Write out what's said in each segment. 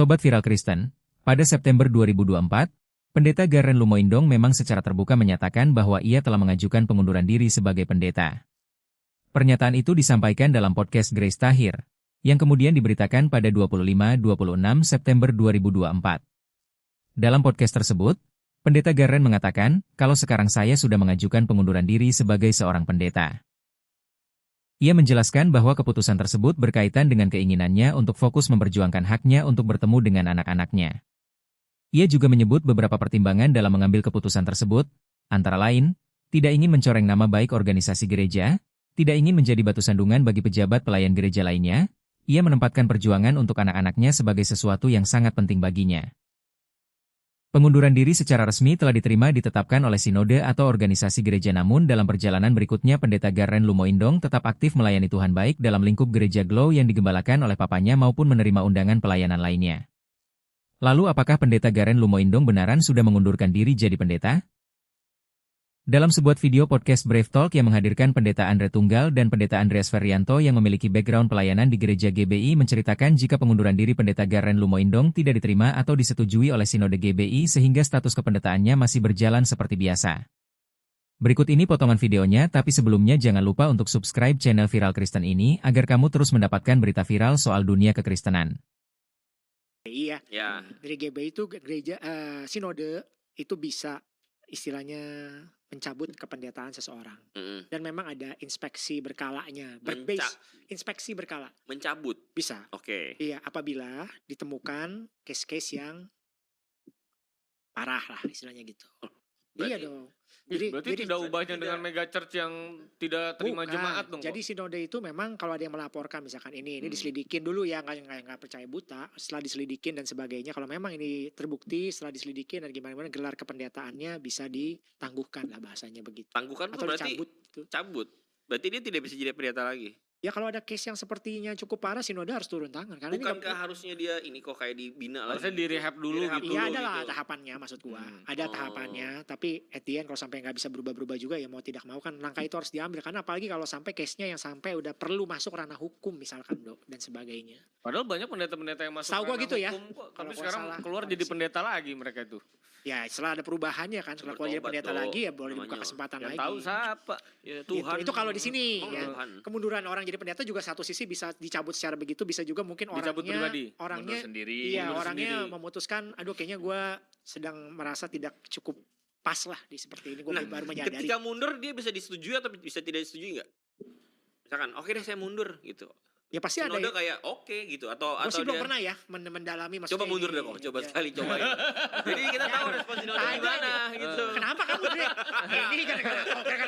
Sobat Viral Kristen, pada September 2024, Pendeta Garen Lumoindong memang secara terbuka menyatakan bahwa ia telah mengajukan pengunduran diri sebagai pendeta. Pernyataan itu disampaikan dalam podcast Grace Tahir, yang kemudian diberitakan pada 25-26 September 2024. Dalam podcast tersebut, Pendeta Garen mengatakan, kalau sekarang saya sudah mengajukan pengunduran diri sebagai seorang pendeta. Ia menjelaskan bahwa keputusan tersebut berkaitan dengan keinginannya untuk fokus memperjuangkan haknya untuk bertemu dengan anak-anaknya. Ia juga menyebut beberapa pertimbangan dalam mengambil keputusan tersebut, antara lain, tidak ingin mencoreng nama baik organisasi gereja, tidak ingin menjadi batu sandungan bagi pejabat pelayan gereja lainnya, ia menempatkan perjuangan untuk anak-anaknya sebagai sesuatu yang sangat penting baginya. Pengunduran diri secara resmi telah ditetapkan oleh sinode atau organisasi gereja, namun dalam perjalanan berikutnya Pendeta Garen Lumoindong tetap aktif melayani Tuhan baik dalam lingkup gereja Glow yang digembalakan oleh papanya maupun menerima undangan pelayanan lainnya. Lalu apakah Pendeta Garen Lumoindong benaran sudah mengundurkan diri jadi pendeta? Dalam sebuah video podcast Brave Talk yang menghadirkan Pendeta Andre Tunggal dan Pendeta Andreas Ferianto yang memiliki background pelayanan di gereja GBI menceritakan jika pengunduran diri Pendeta Garen Lumoindong tidak diterima atau disetujui oleh sinode GBI sehingga status kependetaannya masih berjalan seperti biasa. Berikut ini potongan videonya, tapi sebelumnya jangan lupa untuk subscribe channel Viral Kristen ini agar kamu terus mendapatkan berita viral soal dunia kekristenan. Iya, dari GBI itu gereja sinode itu bisa istilahnya mencabut kependetaan seseorang. Dan memang ada inspeksi berkalanya, inspeksi berkala. Mencabut? Bisa. Oke. Iya, apabila ditemukan case-case yang parah lah istilahnya gitu. Iya dong. Berarti tidak ubahnya dengan mega church yang tidak terima jemaat dong. Jadi sinode itu memang kalau ada yang melaporkan misalkan ini diselidikin dulu ya, nggak percaya buta. Setelah diselidikin dan sebagainya, kalau memang ini terbukti setelah diselidikin dan gimana gelar kependetaannya bisa ditangguhkan lah bahasanya begitu. Tangguhkan atau berarti dicabut. Gitu. Cabut. Berarti dia tidak bisa jadi pendeta lagi. Ya kalau ada case yang sepertinya cukup parah, sinode harus turun tangan. Karena bukankah harusnya dia ini kok kayak dibina lagi? Harusnya di rehab dulu gitu. Iya adalah tahapannya maksud gua. Ada tahapannya, tapi at the end kalau sampai nggak bisa berubah-berubah juga ya mau tidak mau kan langkah itu harus diambil. Karena apalagi kalau sampai case-nya yang sampai udah perlu masuk ranah hukum misalkan dok dan sebagainya. Padahal banyak pendeta-pendeta yang masuk ranah gua gitu hukum, ya. Tapi sekarang keluar jadi pendeta lagi mereka itu. Ya setelah ada perubahannya kan, setelah keluar jadi pendeta lagi ya boleh dibuka kesempatan lagi. Tahu siapa? Ya Tuhan. Itu kalau di sini ya. Kemunduran orang jadi pendeta juga satu sisi bisa dicabut secara begitu, bisa juga mungkin orangnya sendiri, iya orangnya memutuskan, aduh kayaknya gue sedang merasa tidak cukup pas lah di seperti ini, gue baru menyadari. Ketika mundur dia bisa disetujui atau bisa tidak disetujui nggak? Misalkan oke deh saya mundur gitu. Ya pasti ada ya. Kayak oke gitu atau sih belum pernah ya mendalami maksudnya. Coba mundur deh kok, coba sekali coba. Jadi kita tahu respon sinode gimana gitu. Kenapa kamu Dre? Ini gara-gara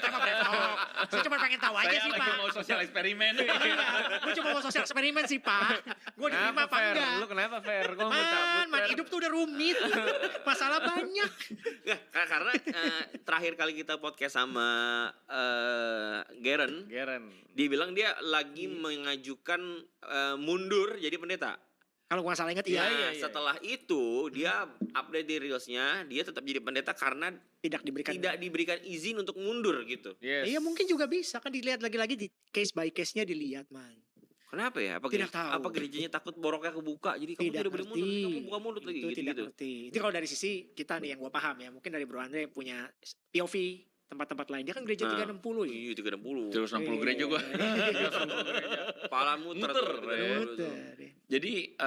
tema Bretok. Saya cuma pengen tahu aja sih Pak. Saya mau sosial eksperimen. Gue cuma mau sosial eksperimen sih Pak. Gue diterima apa enggak? Lu kenapa Fer? Man, hidup tuh udah rumit. Masalah banyak. Karena terakhir kali kita podcast sama Garen. Dia bilang dia lagi mengajukan mundur jadi pendeta. Kalau gua salah ingat iya. Setelah itu dia update di Reelsnya, dia tetap jadi pendeta karena tidak diberikan izin untuk mundur gitu. Yes. Iya mungkin juga bisa kan dilihat lagi di case by case-nya dilihat man. Kenapa ya? Apa gerejanya takut boroknya kebuka jadi kamu tidak boleh mundur, kamu buka mulut lagi gitu. Tidak ngerti. Itu kalau dari sisi kita nih yang gua paham ya, mungkin dari Bro Andre punya POV tempat-tempat lain. Dia kan gereja 360 ya. Iya 360. 360 gereja gua. Pala muter. Jadi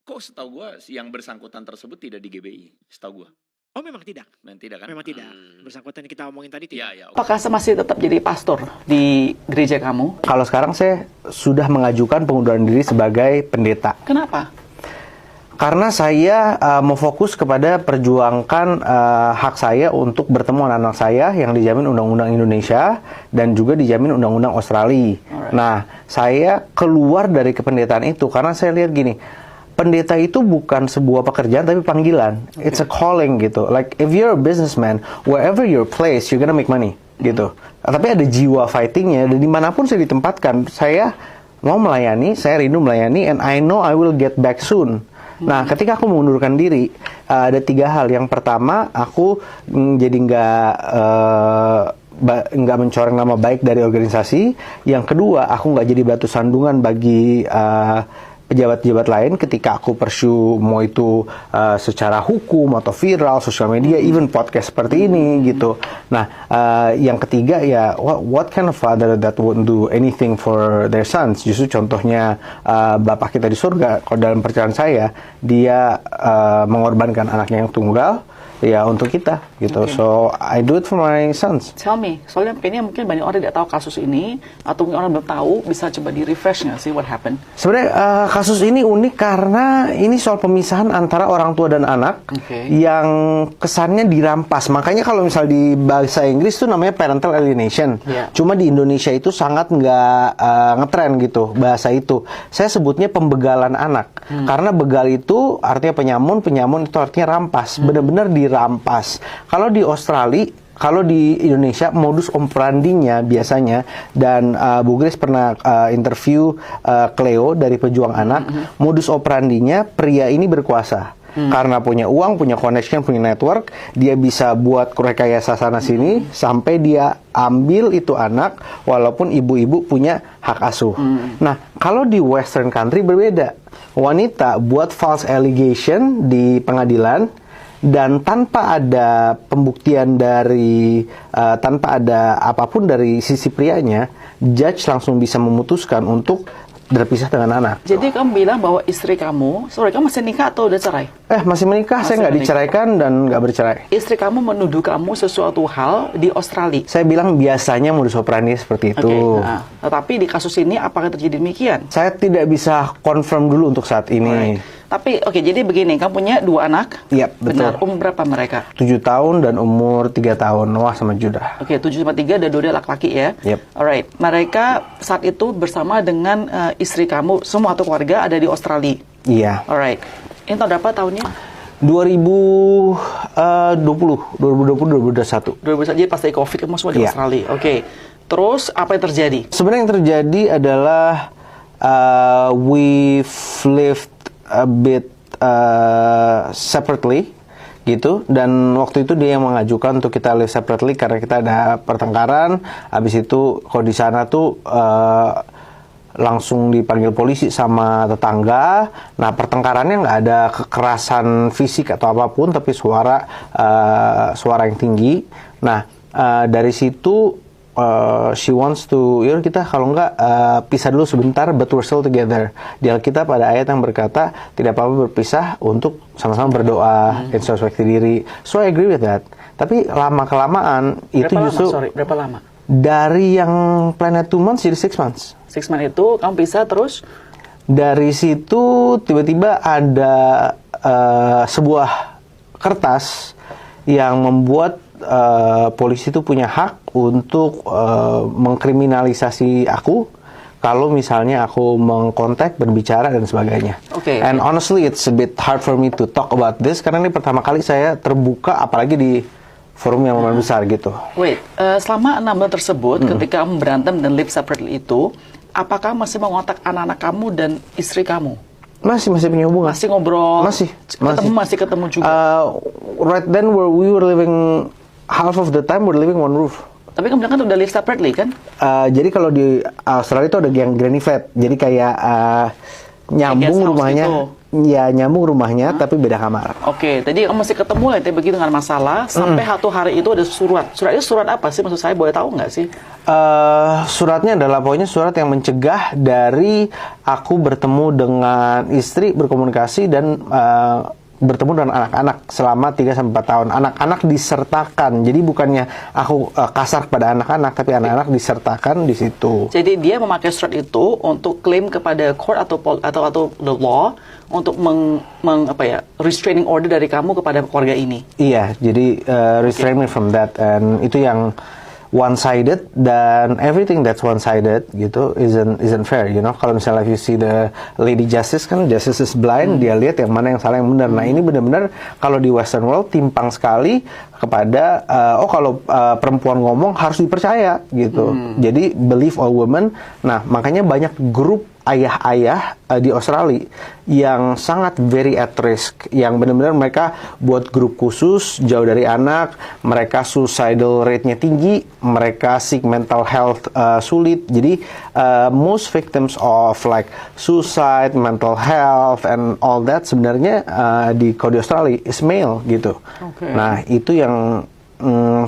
kok setahu gua yang bersangkutan tersebut tidak di GBI, setahu gua. Oh memang tidak? Memang tidak kan? Memang tidak. Bersangkutan yang kita omongin tadi tidak. Ya, Apakah saya masih tetap jadi pastor di gereja kamu? Kalau sekarang saya sudah mengajukan pengunduran diri sebagai pendeta. Kenapa? Karena saya mau fokus kepada perjuangkan hak saya untuk bertemu anak-anak saya yang dijamin Undang-Undang Indonesia dan juga dijamin Undang-Undang Australia. Alright. Nah, saya keluar dari kependetaan itu karena saya lihat gini, pendeta itu bukan sebuah pekerjaan tapi panggilan. Okay. It's a calling gitu. Like if you're a businessman, wherever you're placed, you're gonna make money gitu. Tapi ada jiwa fightingnya dan dimanapun saya ditempatkan, saya mau melayani, saya rindu melayani, and I know I will get back soon. Nah, ketika aku mengundurkan diri, ada 3 hal. Yang pertama, aku jadi nggak mencoreng nama baik dari organisasi. Yang kedua, aku nggak jadi batu sandungan bagi pejabat-pejabat lain ketika aku pursue mau itu secara hukum atau viral, sosial media, even podcast seperti ini gitu. Nah, yang ketiga ya, what kind of father that won't do anything for their sons? Justru contohnya Bapak kita di surga, kalau dalam percayaan saya, dia mengorbankan anaknya yang tunggal ya untuk kita gitu. So I do it for my sons. Tell me, soalnya kayaknya mungkin banyak orang tidak tahu kasus ini atau mungkin orang belum tahu, bisa coba di refresh nggak sih what happened? Sebenarnya kasus ini unik karena ini soal pemisahan antara orang tua dan anak yang kesannya dirampas. Makanya kalau misal di bahasa Inggris itu namanya parental alienation. Cuma di Indonesia itu sangat nggak ngetren gitu bahasa itu. Saya sebutnya pembegalan anak. Karena begal itu artinya penyamun, penyamun itu artinya rampas. Benar-benar dirampas. Kalau di Australia, kalau di Indonesia modus operandinya biasanya, dan Bu Grace pernah interview Cleo dari Pejuang Anak, modus operandinya pria ini berkuasa. Karena punya uang, punya connection, punya network, dia bisa buat rekayasa sana sini sampai dia ambil itu anak walaupun ibu-ibu punya hak asuh. Nah, kalau di Western country berbeda. Wanita buat false allegation di pengadilan dan tanpa ada pembuktian dari tanpa ada apapun dari sisi prianya, judge langsung bisa memutuskan untuk berpisah dengan anak. Jadi kamu bilang bahwa istri kamu, sorry, kamu masih nikah atau udah cerai? Masih menikah, saya nggak diceraikan dan nggak bercerai. Istri kamu menuduh kamu sesuatu hal di Australia. Saya bilang biasanya modus operandi seperti itu. Tetapi di kasus ini apakah terjadi demikian? Saya tidak bisa confirm dulu untuk saat ini. Tapi jadi begini, kamu punya 2 anak? Iya, betul. Benar, umur berapa mereka? 7 tahun dan umur 3 tahun, Noah sama Judah. 7 sama 3 dan 2 laki-laki ya? Alright, mereka saat itu bersama dengan istri kamu, semua atau keluarga ada di Australia? Iya. Alright, ini tahun berapa tahunnya? 2021. Jadi pas dari COVID kamu semua di Australia. Terus apa yang terjadi? Sebenarnya yang terjadi adalah we've lived a bit separately gitu, dan waktu itu dia yang mengajukan untuk kita live separately karena kita ada pertengkaran. Habis itu kalau di sana tuh langsung dipanggil polisi sama tetangga. Nah, pertengkarannya nggak ada kekerasan fisik atau apapun, tapi suara yang tinggi. Nah, dari situ she wants to, kita kalau nggak pisah dulu sebentar, but we're still together. Di Alkitab ada ayat yang berkata tidak apa-apa berpisah untuk sama-sama berdoa, introspeksi diri. So I agree with that. Tapi lama-kelamaan itu justru berapa lama? Dari yang planet 2 months jadi 6 months. 6 months itu kamu pisah terus? Dari situ tiba-tiba ada sebuah kertas yang membuat polisi itu punya hak untuk mengkriminalisasi aku kalau misalnya aku mengkontak, berbicara dan sebagainya. And honestly it's a bit hard for me to talk about this karena ini pertama kali saya terbuka, apalagi di forum yang lumayan besar gitu. Selama 6 bulan tersebut, ketika kamu berantem dan live separately itu, apakah masih mengontak anak-anak kamu dan istri kamu? Masih punya hubungan. Masih ngobrol? Masih ketemu juga? Right then we were living, half of the time we're living one roof. Tapi kamu bilang kan udah live separately kan? Jadi kalau di Australia itu ada yang granny flat. Jadi kayak nyambung rumahnya. Gitu. Ya, nyambung rumahnya tapi beda kamar. Tadi kamu masih ketemu lah, tapi begitu dengan masalah sampai satu hari itu ada surat. Surat itu surat apa sih? Maksud saya boleh tahu nggak sih? Suratnya adalah pokoknya surat yang mencegah dari aku bertemu dengan istri, berkomunikasi dan bertemu dengan anak-anak selama 3-4 tahun. Anak-anak disertakan. Jadi bukannya aku kasar kepada anak-anak, tapi anak-anak disertakan di situ. Jadi dia memakai surat itu untuk klaim kepada court atau the law untuk restraining order dari kamu kepada keluarga ini. Iya, jadi restrain me from that, and itu yang one-sided, dan everything that's one-sided gitu isn't fair, Kalau misalnya you see the lady justice, kan justice is blind, dia lihat yang mana yang salah yang benar. Nah, ini benar-benar kalau di Western world timpang sekali kepada kalau perempuan ngomong harus dipercaya gitu. Jadi believe all women. Nah, makanya banyak grup ayah-ayah di Australia yang sangat very at risk, yang benar-benar mereka buat grup khusus jauh dari anak, mereka suicidal rate-nya tinggi, mereka seek mental health sulit. Jadi most victims of like suicide, mental health and all that sebenarnya di Australia is male gitu. Nah, itu yang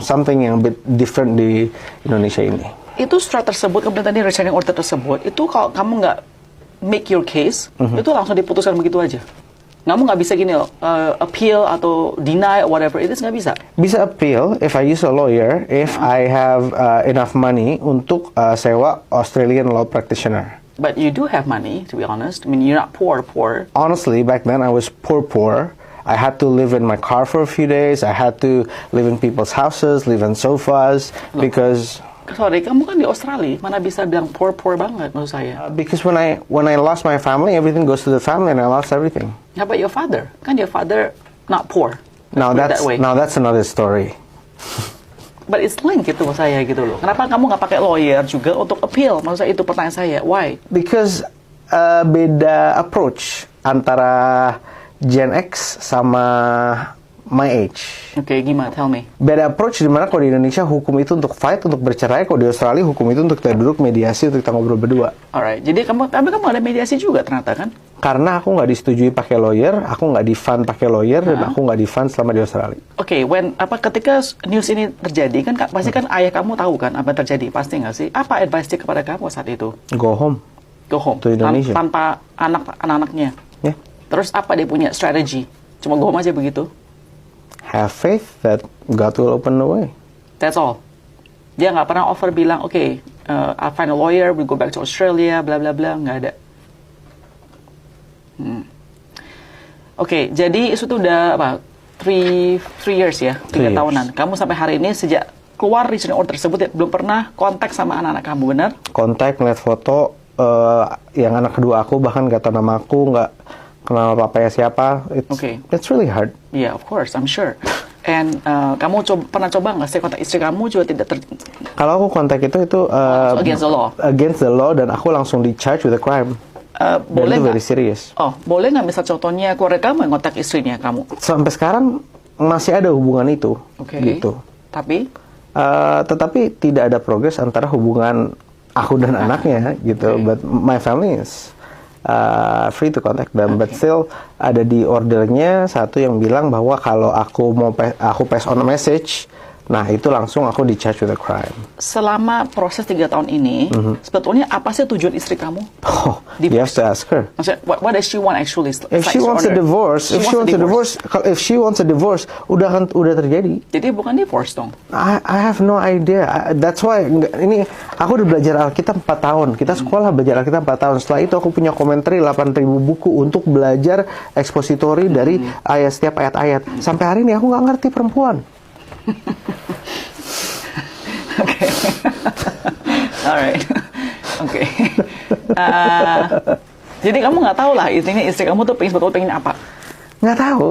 something yang bit different di Indonesia ini. Itu surat tersebut, kemudian tadi restraining order tersebut, itu kalau kamu nggak make your case, itu langsung diputuskan begitu aja. Kamu nggak bisa gini loh, appeal atau deny or whatever, itu nggak bisa. Bisa appeal if I use a lawyer, if I have enough money untuk sewa Australian law practitioner. But you do have money, to be honest. I mean, you're not poor. Honestly, back then I was poor. I had to live in my car for a few days. I had to live in people's houses, live on sofas, because... Sorry, kamu kan di Australia, mana bisa bilang poor banget maksud saya? Because when I lost my family, everything goes to the family, and I lost everything. How about your father? Kan your father not poor. Now Let's put it that way. that's another story. But it's linked gitu maksud saya gitu loh. Kenapa kamu nggak pakai lawyer juga untuk appeal? Maksud saya itu pertanyaan saya. Why? Because beda approach antara Gen X sama my age. Oke, gimana? Tell me. Beda approach di mana kalau di Indonesia hukum itu untuk fight, untuk bercerai, kalau di Australia hukum itu untuk kita duduk mediasi, untuk kita ngobrol berdua. Alright, jadi tapi kamu ada mediasi juga ternyata kan? Karena aku nggak disetujui pakai lawyer, aku nggak di-fund pakai lawyer, dan aku nggak di-fund selama di Australia. Oke, ketika news ini terjadi kan pasti kan ayah kamu tahu kan apa yang terjadi, pasti nggak sih? Apa advice dia kepada kamu saat itu? Go home. Go home. To Indonesia. Tanpa anak-anaknya. Yeah. Terus apa dia punya strategi? Cuma go home aja begitu? Have faith that God will open the way. That's all. Dia nggak pernah offer bilang, okay, I'll find a lawyer, we go back to Australia, bla bla bla, nggak ada. Oke, jadi itu tuh udah apa? 3 years ya, 3 tahunan. Kamu sampai hari ini sejak keluar restraining order tersebut belum pernah kontak sama anak-anak kamu, benar? Kontak, ngeliat foto, yang anak kedua aku bahkan nggak tahu nama aku, nggak kenal papanya siapa. It's really hard. Yeah, of course, I'm sure. And kamu pernah coba nggak sih kontak istri kamu juga tidak Kalau aku kontak itu against the law. Against the law, dan aku langsung di-charge with a crime. Boleh nggak? Very serious. Oh, boleh nggak misal contohnya keluarga kamu yang kontak istrinya kamu? Sampai sekarang masih ada hubungan itu. Gitu. Tapi? Tetapi tidak ada progres antara hubungan aku dan anaknya gitu. But my family is free to contact them, but still ada di ordernya satu yang bilang bahwa kalau aku pass on a message, nah itu langsung aku di-charge with a crime. Selama proses 3 tahun ini, sebetulnya apa sih tujuan istri kamu? Oh, you have to ask her. Maksudnya, what does she want actually? If she wants a divorce, if she wants a divorce, udah terjadi. Jadi bukan divorce dong? I have no idea. That's why ini aku udah belajar Alkitab 4 tahun. Kita sekolah belajar Alkitab 4 tahun. Setelah itu aku punya komentari 8.000 buku untuk belajar ekspositori dari setiap ayat-ayat. Sampai hari ini aku nggak ngerti perempuan. Oke. Alright. Oke. Jadi kamu nggak tahu lah intinya istri kamu tuh sebetulnya pengen apa? Nggak tahu.